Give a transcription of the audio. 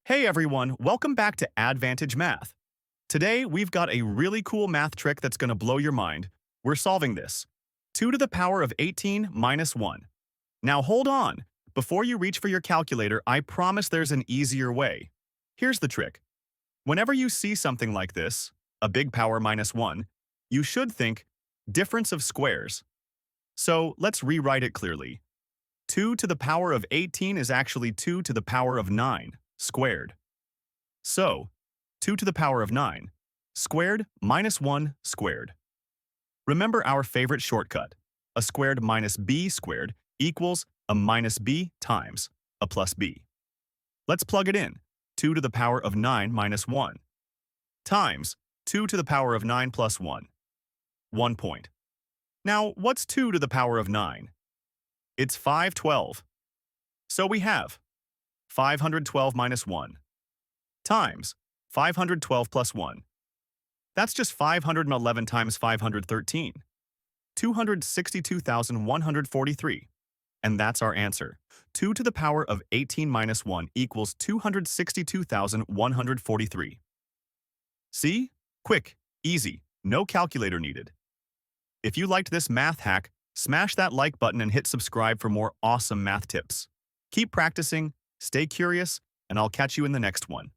Hey everyone, welcome back to Advantage Math. Today, we've got a really cool math trick that's going to blow your mind. We're solving this. 2 to the power of 18 minus 1. Now hold on. Before you reach for your calculator, I promise there's an easier way. Here's the trick. Whenever you see something like this, a big power minus 1, you should think difference of squares. So let's rewrite it clearly. 2 to the power of 18 is actually 2 to the power of 9 squared. So, 2 to the power of 9 squared minus 1 squared. Remember our favorite shortcut. A squared minus b squared equals a minus b times a plus b. Let's plug it in. 2 to the power of 9 minus 1 times 2 to the power of 9 plus 1. 1 point. Now, what's 2 to the power of 9? It's 512. So we have 512 minus 1 times 512 plus 1. That's just 511 times 513. 262,143. And that's our answer. 2 to the power of 18 minus 1 equals 262,143. See? Quick, easy, no calculator needed. If you liked this math hack, smash that like button and hit subscribe for more awesome math tips. Keep practicing, stay curious, and I'll catch you in the next one.